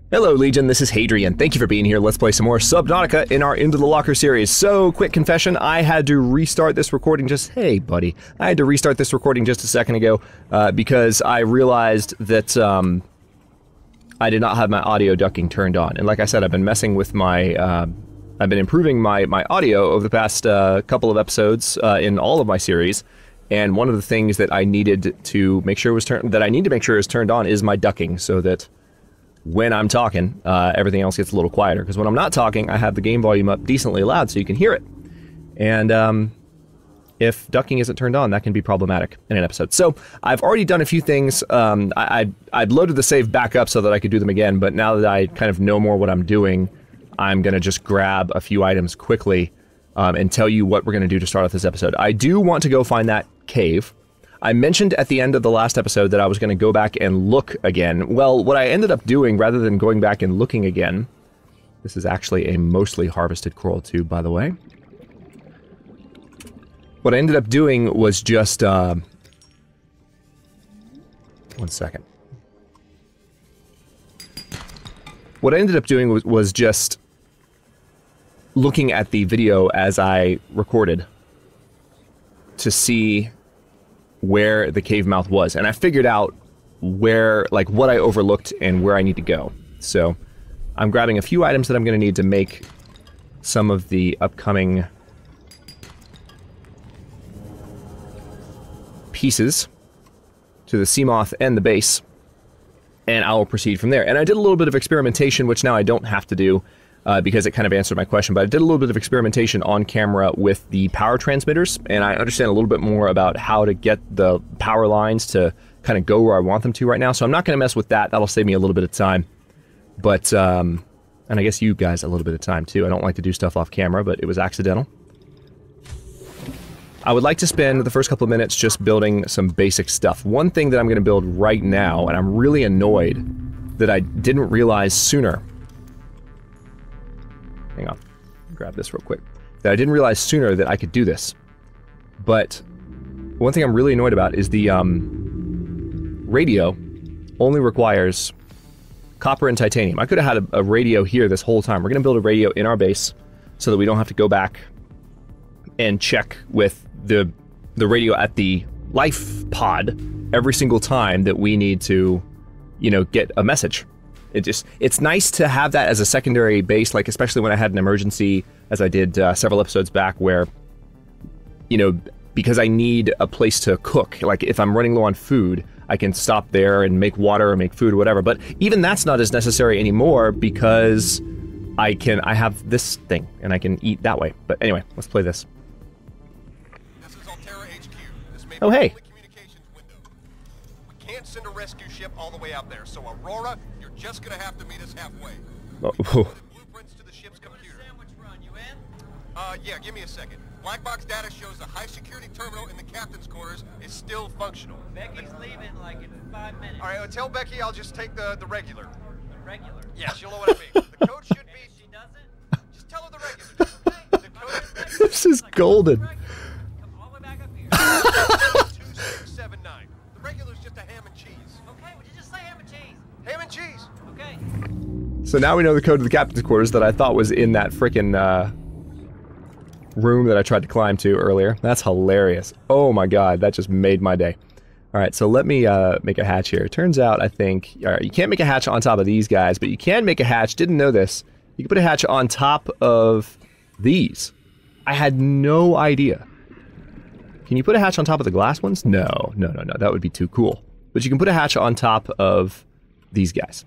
Hello Legion, this is Hadrian. Thank you for being here. Let's play some more Subnautica in our Into the Locker series. So, quick confession, I had to restart this recording hey buddy, I had to restart this recording just a second ago because I realized that I did not have my audio ducking turned on. And like I said, I've been messing with my, I've been improving my audio over the past couple of episodes in all of my series. And one of the things that I needed to make sure was turned on is my ducking, so that when I'm talking, everything else gets a little quieter. Because when I'm not talking, I have the game volume up decently loud so you can hear it. And if ducking isn't turned on, that can be problematic in an episode. So I've already done a few things. I'd loaded the save back up so that I could do them again, but now that I kind of know more what I'm doing, I'm going to just grab a few items quickly and tell you what we're going to do to start off this episode. I do want to go find that cave. I mentioned at the end of the last episode that I was going to go back and look again. Well, what I ended up doing, rather than going back and looking again, this is actually a mostly harvested coral tube, by the way. What I ended up doing was just, 1 second. What I ended up doing was just looking at the video as I recorded to see where the cave mouth was, and I figured out where, like, what I overlooked and where I need to go. So I'm grabbing a few items that I'm going to need to make some of the upcoming pieces to the Seamoth and the base, and I will proceed from there. And I did a little bit of experimentation, which now I don't have to do because it kind of answered my question, but I did a little bit of experimentation on camera with the power transmitters, and I understand a little bit more about how to get the power lines to kind of go where I want them to right now, so I'm not going to mess with that. That'll save me a little bit of time. But, and I guess you guys a little bit of time too. I don't like to do stuff off camera, but it was accidental. I would like to spend the first couple of minutes just building some basic stuff. One thing that I'm going to build right now, and I'm really annoyed that I didn't realize sooner. Hang on, grab this real quick. That I didn't realize sooner that I could do this. But one thing I'm really annoyed about is the radio only requires copper and titanium. I could have had a radio here this whole time. We're going to build a radio in our base so that we don't have to go back and check with the radio at the life pod every single time that we need to, you know, get a message. It's nice to have that as a secondary base, like especially when I had an emergency, as I did several episodes back, where, you know, because I need a place to cook, like if I'm running low on food, I can stop there and make water or make food or whatever. But even that's not as necessary anymore because I have this thing and I can eat that way. But anyway, let's play this. This is Alterra HQ. This may be Oh, hey. the communications window. We can't send a rescue ship all the way out there, so Aurora, you're just gonna have to meet us halfway. Oh. Blueprints to the ship's computer. Sandwich run, you in? Yeah, give me a second. Black box data shows the high security terminal in the captain's quarters is still functional. Becky's leaving like in 5 minutes. All right, tell Becky I'll just take the regular. The regular. Yeah, she'll know what I mean. The code should be. If she doesn't, Just tell her the regular. The code is This is golden. come all the way back up here. 2679. The regular's just a ham and cheese. Okay, would you just say ham and cheese? Ham and cheese. Okay. So now we know the code to the captain's quarters that I thought was in that frickin' room that I tried to climb to earlier. That's hilarious. Oh my god, that just made my day. Alright, so let me make a hatch here. It turns out, I think, alright, you can't make a hatch on top of these guys, but you can make a hatch, didn't know this, you can put a hatch on top of these. I had no idea. Can you put a hatch on top of the glass ones? No, that would be too cool. But you can put a hatch on top of these guys.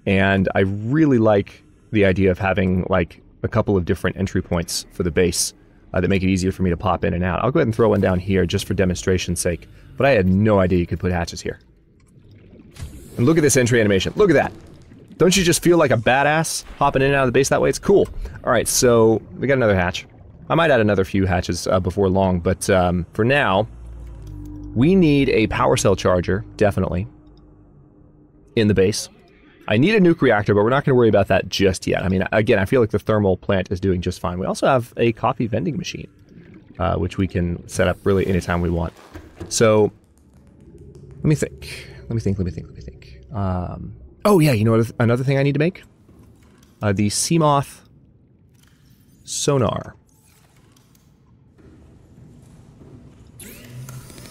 And I really like the idea of having, like, a couple of different entry points for the base that make it easier for me to pop in and out. I'll go ahead and throw one down here just for demonstration's sake. But I had no idea you could put hatches here. And look at this entry animation. Look at that. Don't you just feel like a badass hopping in and out of the base that way? It's cool. Alright, so we got another hatch. I might add another few hatches before long, but for now, we need a power cell charger, definitely, in the base. I need a nuke reactor, but we're not going to worry about that just yet. I mean, again, I feel like the thermal plant is doing just fine. We also have a coffee vending machine, which we can set up really anytime we want. So, let me think. Oh yeah, you know what? Another thing I need to make? The Seamoth sonar.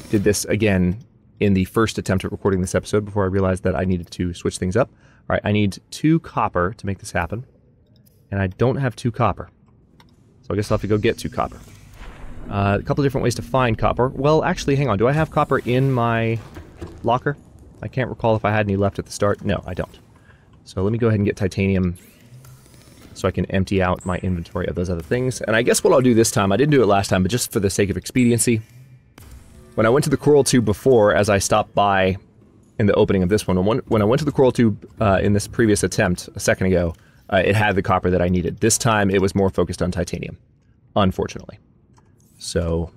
Did this again in the first attempt at recording this episode before I realized that I needed to switch things up. All right, I need 2 copper to make this happen. And I don't have 2 copper. So I guess I'll have to go get 2 copper. A couple of different ways to find copper. Well, actually, hang on. Do I have copper in my locker? I can't recall if I had any left at the start. No, I don't. So let me go ahead and get titanium so I can empty out my inventory of those other things. And I guess what I'll do this time, I didn't do it last time, but just for the sake of expediency, when I went to the coral tube before, as I stopped by in the opening of this one, when I went to the coral tube in this previous attempt a second ago, it had the copper that I needed. This time, it was more focused on titanium, unfortunately. So,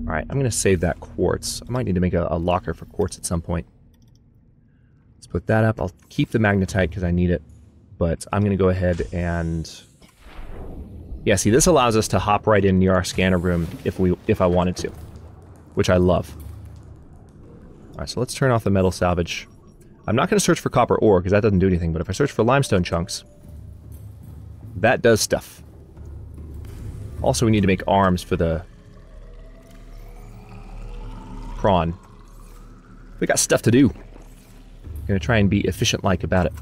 all right, I'm going to save that quartz. I might need to make a locker for quartz at some point. Let's put that up. I'll keep the magnetite because I need it, but I'm going to go ahead and... Yeah, see, this allows us to hop right in near our scanner room if I wanted to, which I love. All right, so let's turn off the metal salvage. I'm not going to search for copper ore because that doesn't do anything, but if I search for limestone chunks, that does stuff. Also, we need to make arms for the prawn. We got stuff to do. Gonna try and be efficient-like about it.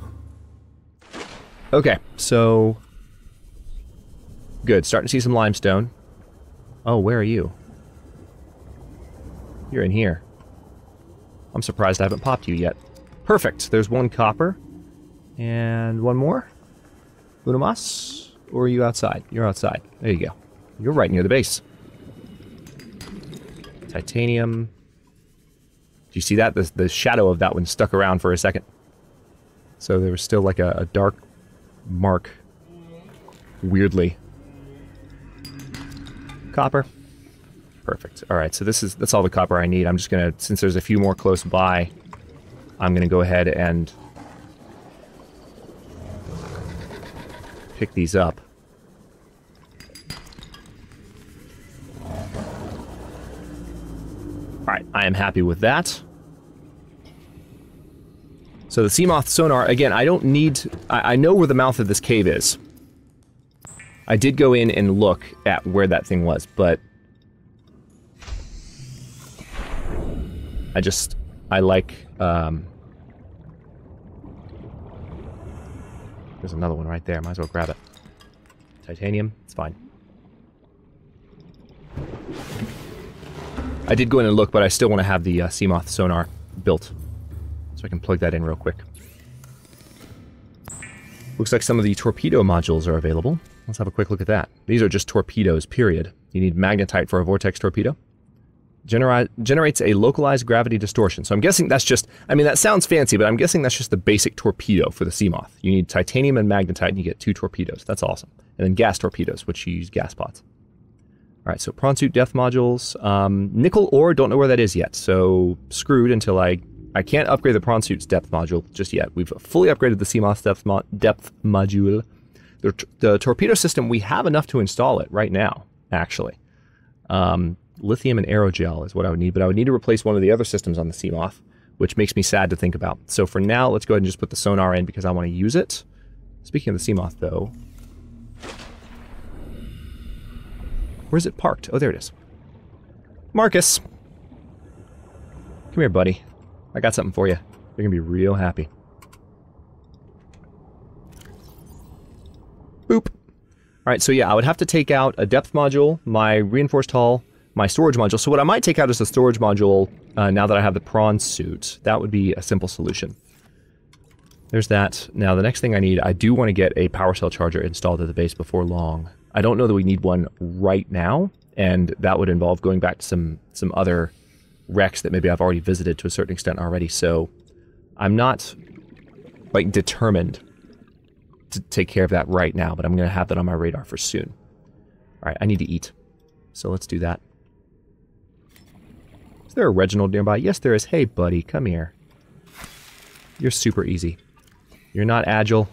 Okay, so... Good, starting to see some limestone. Oh, where are you? You're in here. I'm surprised I haven't popped you yet. Perfect, there's 1 copper. And 1 more? Una mas? Or are you outside? You're outside. There you go. You're right near the base. Titanium. Do you see that? The shadow of that one stuck around for a second. So there was still like a dark mark. Weirdly. Copper. Perfect. Alright, so that's all the copper I need. I'm just gonna, since there's a few more close by, I'm gonna go ahead and pick these up. Alright, I am happy with that. So the Seamoth sonar, again, I don't need... I know where the mouth of this cave is. I did go in and look at where that thing was, but... I like... There's another one right there, might as well grab it. Titanium, it's fine. I did go in and look, but I still want to have the Seamoth sonar built. So I can plug that in real quick. Looks like some of the torpedo modules are available. Let's have a quick look at that. These are just torpedoes, period. You need magnetite for a vortex torpedo. Generates a localized gravity distortion. So I'm guessing that's just... I mean, that sounds fancy, but I'm guessing that's just the basic torpedo for the Seamoth. You need titanium and magnetite, and you get 2 torpedoes. That's awesome. And then gas torpedoes, which you use gas pods. Alright, so prawn suit depth modules. Nickel ore, don't know where that is yet. So, screwed until I can't upgrade the prawn suit's depth module just yet. We've fully upgraded the Seamoth's depth module. The torpedo system, we have enough to install it right now, actually. Lithium and aerogel is what I would need, but I would need to replace one of the other systems on the Seamoth, which makes me sad to think about. So for now, let's go ahead and just put the sonar in because I want to use it. Speaking of the Seamoth, though... Where's it parked? Oh, there it is. Marcus! Come here, buddy. I got something for you. You're gonna be real happy. Boop! Alright, so yeah, I would have to take out a depth module, my reinforced hull, my storage module. So what I might take out is the storage module now that I have the prawn suit. That would be a simple solution. There's that. Now, the next thing I need, I do want to get a power cell charger installed at the base before long. I don't know that we need one right now, and that would involve going back to some other wrecks that maybe I've already visited to a certain extent already, so I'm not, like, determined to take care of that right now, but I'm going to have that on my radar for soon. Alright, I need to eat, so let's do that. Is there a Reginald nearby? Yes, there is. Hey, buddy, come here. You're super easy. You're not agile.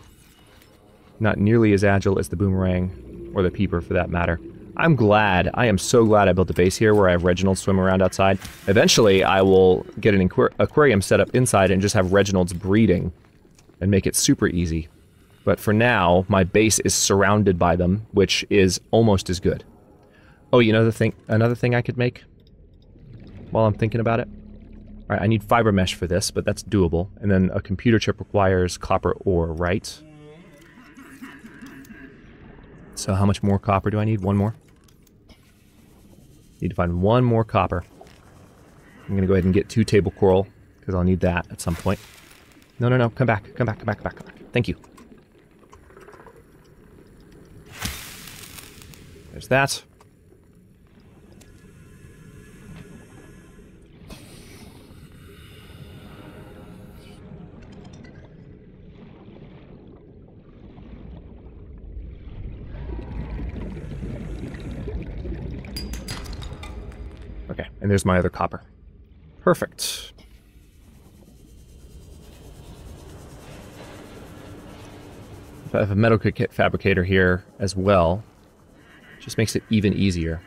Not nearly as agile as the boomerang, or the peeper for that matter. I'm glad. I am so glad I built a base here where I have Reginald swim around outside. Eventually, I will get an aquarium set up inside and just have Reginald's breeding and make it super easy. But for now, my base is surrounded by them, which is almost as good. Oh, you know another thing I could make while I'm thinking about it? All right, I need fiber mesh for this, but that's doable. And then a computer chip requires copper ore, right? So how much more copper do I need? One more? Need to find one more copper. I'm going to go ahead and get 2 table coral, because I'll need that at some point. No, no, no, come back, come back, come back, come back, come back. Thank you. There's that. Okay, and there's my other copper. Perfect. If I have a metal kit fabricator here as well, just makes it even easier.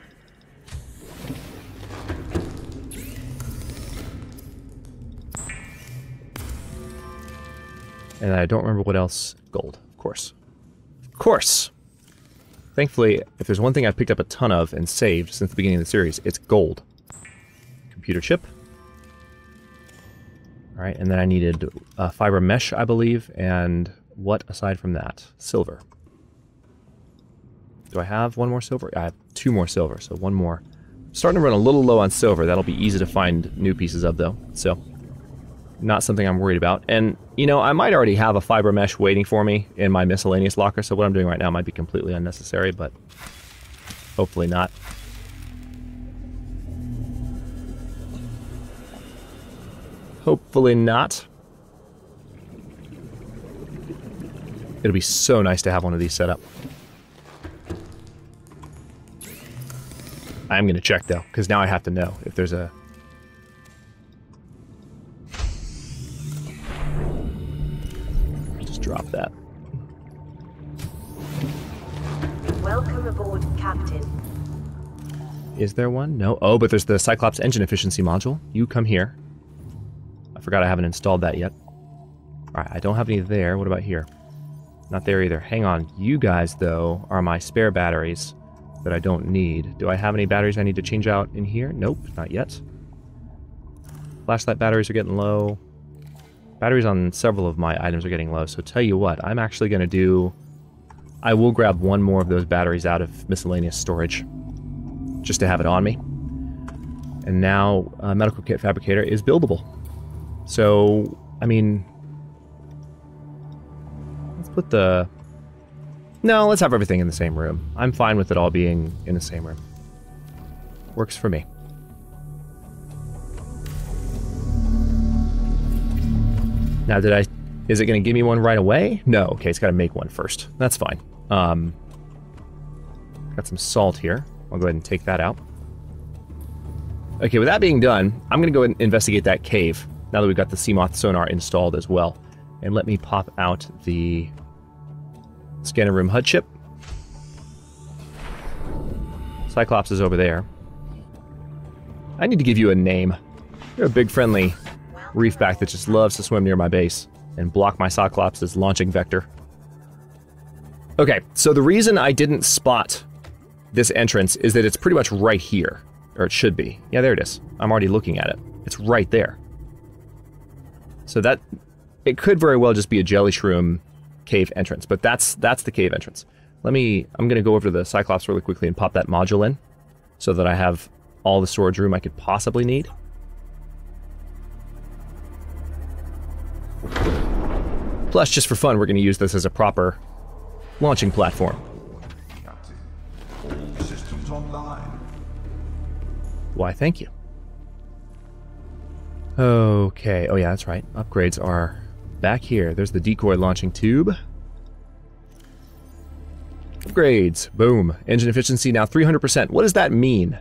And I don't remember what else. Gold, of course. Of course! Thankfully, if there's one thing I've picked up a ton of and saved since the beginning of the series, it's gold. Computer chip. Alright, and then I needed fiber mesh, I believe, and what aside from that? Silver. Do I have one more silver? I have 2 more silver, so 1 more. I'm starting to run a little low on silver. That'll be easy to find new pieces of, though, so not something I'm worried about. And, you know, I might already have a fiber mesh waiting for me in my miscellaneous locker, so what I'm doing right now might be completely unnecessary, but hopefully not. Hopefully not. It'll be so nice to have one of these set up. I'm going to check, though, because now I have to know if there's a... Just drop that. Welcome aboard, Captain. Is there one? No. Oh, but there's the Cyclops engine efficiency module. You come here. I forgot I haven't installed that yet. Alright, I don't have any there. What about here? Not there either. Hang on. You guys, though, are my spare batteries that I don't need. Do I have any batteries I need to change out in here? Nope, not yet. Flashlight batteries are getting low. Batteries on several of my items are getting low, so tell you what, I'm actually going to do... I will grab 1 more of those batteries out of miscellaneous storage, just to have it on me. And now, Medical Kit Fabricator is buildable. So, I mean... Let's put the... No, let's have everything in the same room. I'm fine with it all being in the same room. Works for me. Now, is it going to give me one right away? No. Okay, it's got to make one first. That's fine. Got some salt here. I'll go ahead and take that out. Okay, with that being done, I'm going to go ahead and investigate that cave, now that we've got the Seamoth sonar installed as well. And let me pop out the scanner room HUD chip. Cyclops is over there. I need to give you a name. You're a big friendly reefback that just loves to swim near my base and block my Cyclops' launching vector. Okay, so the reason I didn't spot this entrance is that it's pretty much right here. Or it should be. Yeah, there it is. I'm already looking at it. It's right there. So that... It could very well just be a jelly shroom cave entrance, but that's the cave entrance. I'm going to go over to the Cyclops really quickly and pop that module in so that I have all the storage room I could possibly need. Plus, just for fun, we're going to use this as a proper launching platform. Captain, all systems online. Why, thank you. Okay, oh yeah, that's right. Upgrades are back here. There's the decoy launching tube. Upgrades. Boom. Engine efficiency now 300%. What does that mean?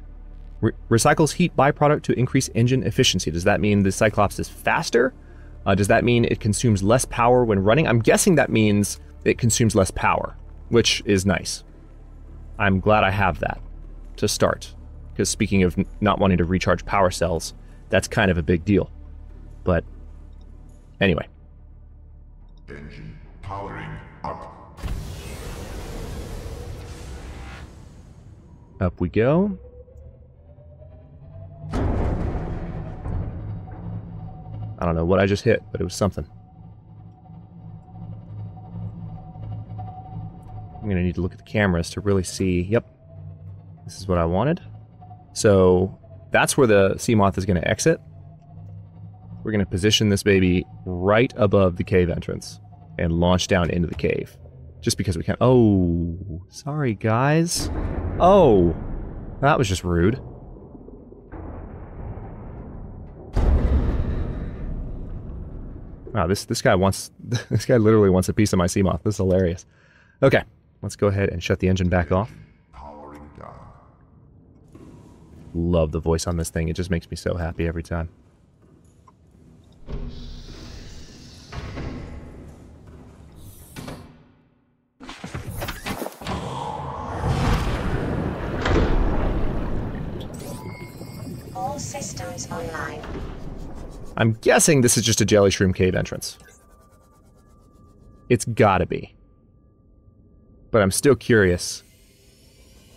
Recycles heat byproduct to increase engine efficiency. Does that mean the Cyclops is faster? Does that mean it consumes less power when running? I'm guessing that means it consumes less power, which is nice. I'm glad I have that. to start. Because speaking of not wanting to recharge power cells, that's kind of a big deal. But anyway. Engine powering up. Up we go. I don't know what I just hit, but it was something. I'm going to need to look at the cameras to really see. Yep. This is what I wanted. So that's where the Seamoth is going to exit. We're going to position this baby right above the cave entrance and launch down into the cave. Just because we can. Oh, sorry guys. Oh, that was just rude. Wow, this guy wants, this guy literally wants a piece of my Seamoth. This is hilarious. Okay, let's go ahead and shut the engine back off. Powering down. Love the voice on this thing. It just makes me so happy every time. All systems online. I'm guessing this is just a Jelly Shroom cave entrance. It's gotta be. But I'm still curious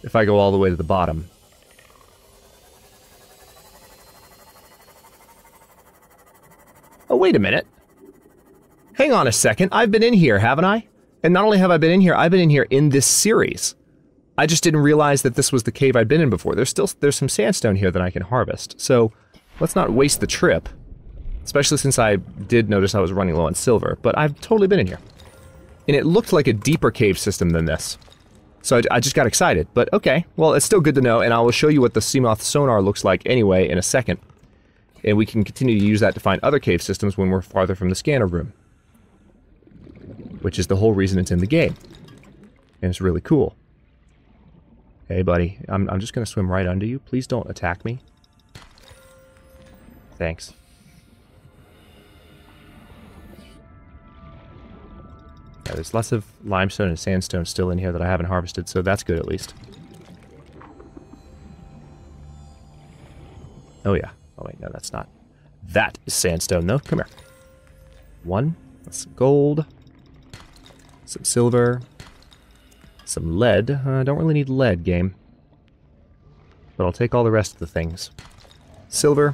if I go all the way to the bottom. Oh, wait a minute. Hang on a second. I've been in here, haven't I? And not only have I been in here, I've been in here in this series. I just didn't realize that this was the cave I'd been in before. There's some sandstone here that I can harvest. So let's not waste the trip. Especially since I did notice I was running low on silver, but I've totally been in here. And it looked like a deeper cave system than this. So I just got excited, but okay. Well, it's still good to know, and I will show you what the Seamoth sonar looks like anyway in a second. And we can continue to use that to find other cave systems when we're farther from the scanner room. Which is the whole reason it's in the game. And it's really cool. Hey, buddy, I'm just going to swim right under you. Please don't attack me. Thanks. Yeah, there's lots of limestone and sandstone still in here that I haven't harvested, so that's good at least. Oh yeah. Oh wait, no, that's not. That is sandstone, though. Come here. One. That's some gold. Some silver. Some lead. I don't really need lead, game. But I'll take all the rest of the things. Silver.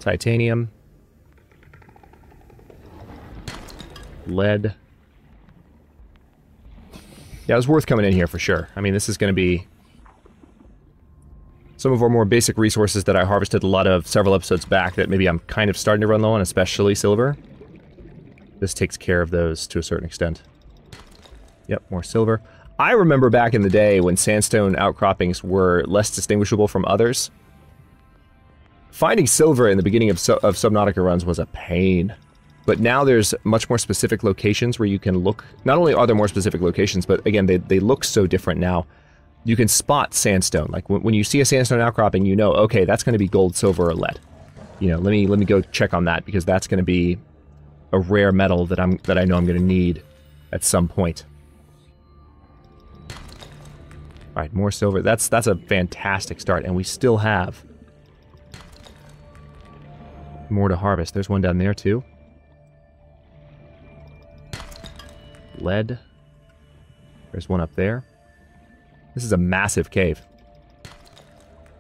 Titanium. Lead. Yeah, it was worth coming in here for sure. I mean, this is going to be some of our more basic resources that I harvested a lot of several episodes back that maybe I'm kind of starting to run low on, especially silver. This takes care of those to a certain extent. Yep, more silver. I remember back in the day when sandstone outcroppings were less distinguishable from others. Finding silver in the beginning of Subnautica runs was a pain. But now there's much more specific locations where you can look. Not only are there more specific locations, but again, they look so different now. You can spot sandstone. Like when you see a sandstone outcropping, you know, okay, that's going to be gold, silver, or lead. You know, let me go check on that because that's going to be a rare metal that I know I'm going to need at some point. All right, more silver. That's a fantastic start, and we still have more to harvest. There's one down there too. Lead. There's one up there. This is a massive cave.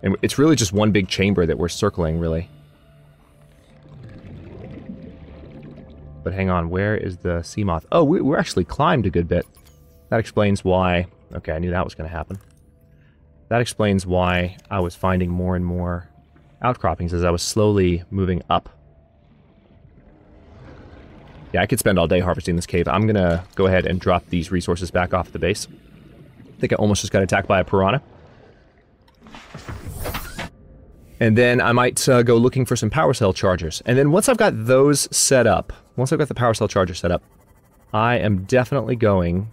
And it's really just one big chamber that we're circling, really. But hang on, where is the Seamoth? Oh, we're actually climbed a good bit. That explains why... Okay, I knew that was going to happen. That explains why I was finding more and more outcroppings as I was slowly moving up. Yeah, I could spend all day harvesting this cave. I'm going to go ahead and drop these resources back off the base. I think I almost just got attacked by a piranha. And then I might go looking for some power cell chargers. And then once I've got those set up, once I've got the power cell charger set up, I am definitely going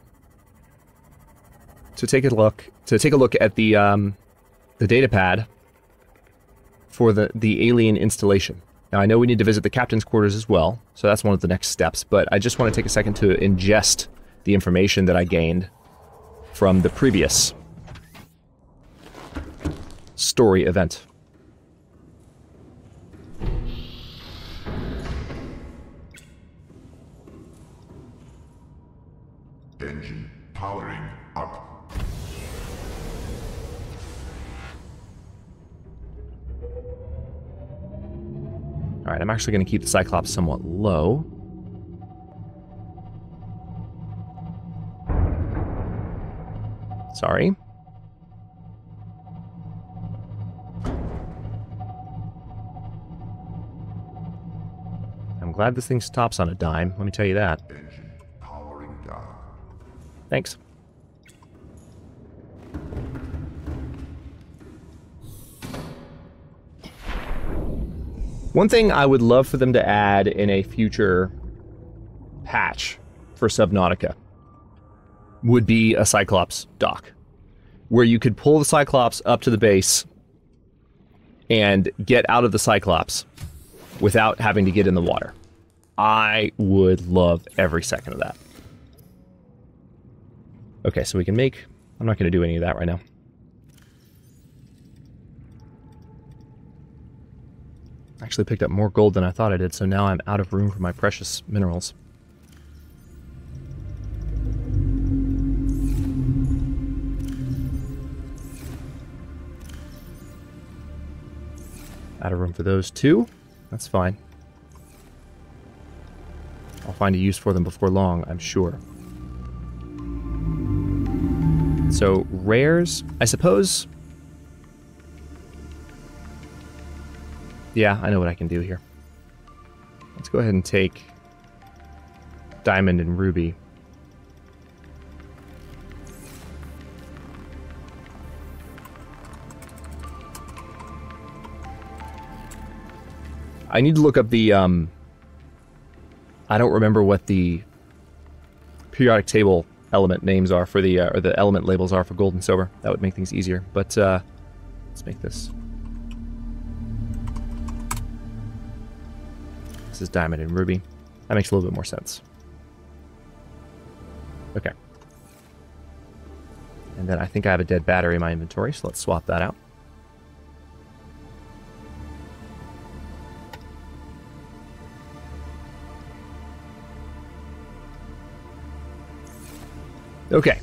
to take a look at the data pad for the alien installation. Now, I know we need to visit the captain's quarters as well, so that's one of the next steps, but I just want to take a second to ingest the information that I gained from the previous story event. Engine powering up. Alright, I'm actually going to keep the Cyclops somewhat low. Sorry. I'm glad this thing stops on a dime, let me tell you that. Engine powering down. Thanks. One thing I would love for them to add in a future patch for Subnautica would be a Cyclops dock, where you could pull the Cyclops up to the base and get out of the Cyclops without having to get in the water. I would love every second of that. Okay, so we can make... I'm not going to do any of that right now. Actually picked up more gold than I thought I did, so now I'm out of room for my precious minerals. Out of room for those too. That's fine. I'll find a use for them before long, I'm sure. So, rares, I suppose... Yeah, I know what I can do here. Let's go ahead and take Diamond and Ruby. I need to look up the, I don't remember what the periodic table element names are for the, or the element labels are for gold and silver. That would make things easier, but, let's make this. This is Diamond and Ruby. That makes a little bit more sense. Okay. And then I think I have a dead battery in my inventory, so let's swap that out. Okay.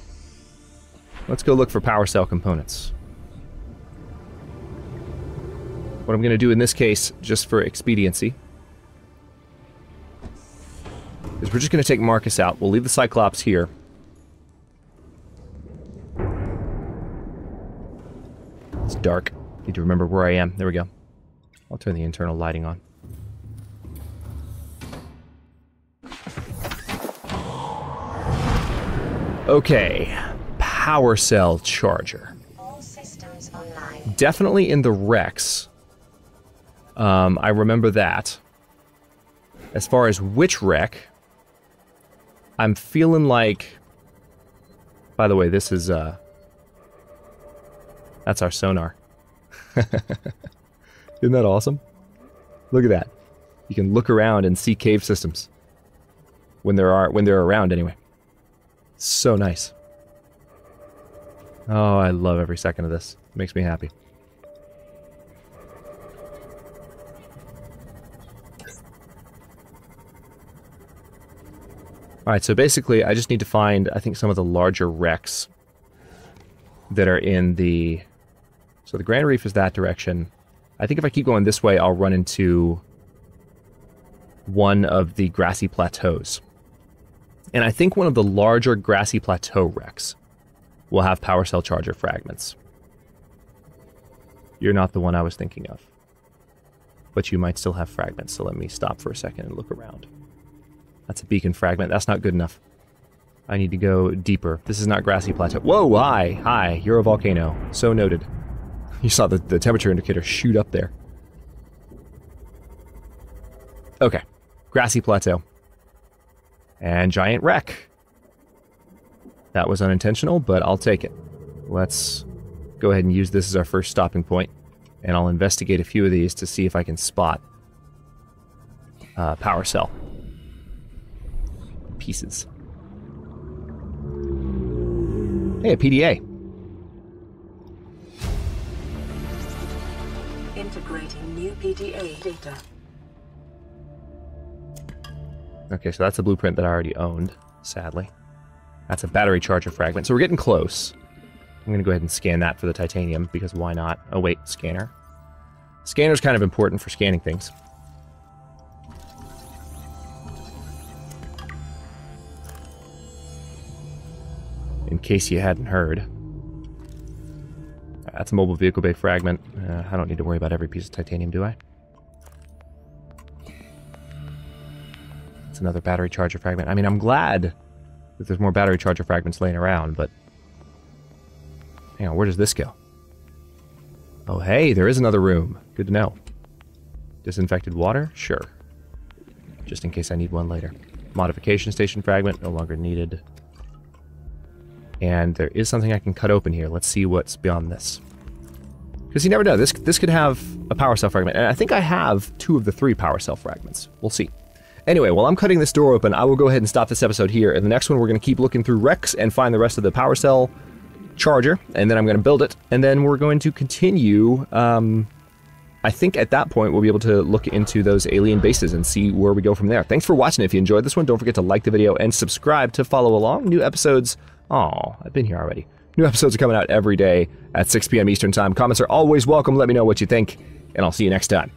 Let's go look for power cell components. What I'm going to do in this case, just for expediency, is we're just going to take Marcus out. We'll leave the Cyclops here. It's dark. Need to remember where I am. There we go. I'll turn the internal lighting on. Okay. Power cell charger. All systems online. Definitely in the Rex. I remember that. As far as which wreck, I'm feeling like... By the way, this is, that's our sonar. Isn't that awesome? Look at that. You can look around and see cave systems. When they're around, anyway. So nice. Oh, I love every second of this. It makes me happy. Alright, so basically I just need to find, I think, some of the larger wrecks that are in the... So the Grand Reef is that direction. I think if I keep going this way, I'll run into one of the grassy plateaus. And I think one of the larger grassy plateau wrecks will have power cell charger fragments. You're not the one I was thinking of. But you might still have fragments, so let me stop for a second and look around. That's a beacon fragment. That's not good enough. I need to go deeper. This is not grassy plateau. Whoa, hi! Hi, you're a volcano. So noted. You saw the temperature indicator shoot up there. Okay. Grassy plateau. And giant wreck. That was unintentional, but I'll take it. Let's go ahead and use this as our first stopping point. And I'll investigate a few of these to see if I can spot power cell pieces. Hey, a PDA. Integrating new PDA data. Okay, so that's a blueprint that I already owned, sadly. That's a battery charger fragment, so we're getting close. I'm going to go ahead and scan that for the titanium, because why not? Oh wait, scanner. Scanner's kind of important for scanning things. In case you hadn't heard. That's a mobile vehicle bay fragment. I don't need to worry about every piece of titanium, do I? It's another battery charger fragment. I mean, I'm glad that there's more battery charger fragments laying around, but... hang on, where does this go? Oh, hey, there is another room. Good to know. Disinfected water? Sure. Just in case I need one later. Modification station fragment, no longer needed. And there is something I can cut open here. Let's see what's beyond this. Because you never know, this could have a power cell fragment. And I think I have 2 of the 3 power cell fragments. We'll see. Anyway, while I'm cutting this door open, I will go ahead and stop this episode here. In the next one, we're going to keep looking through Rex and find the rest of the power cell charger. And then I'm going to build it. And then we're going to continue... I think at that point, we'll be able to look into those alien bases and see where we go from there. Thanks for watching. If you enjoyed this one, don't forget to like the video and subscribe to follow along. New episodes... oh, I've been here already. New episodes are coming out every day at 6 p.m. Eastern Time. Comments are always welcome. Let me know what you think, and I'll see you next time.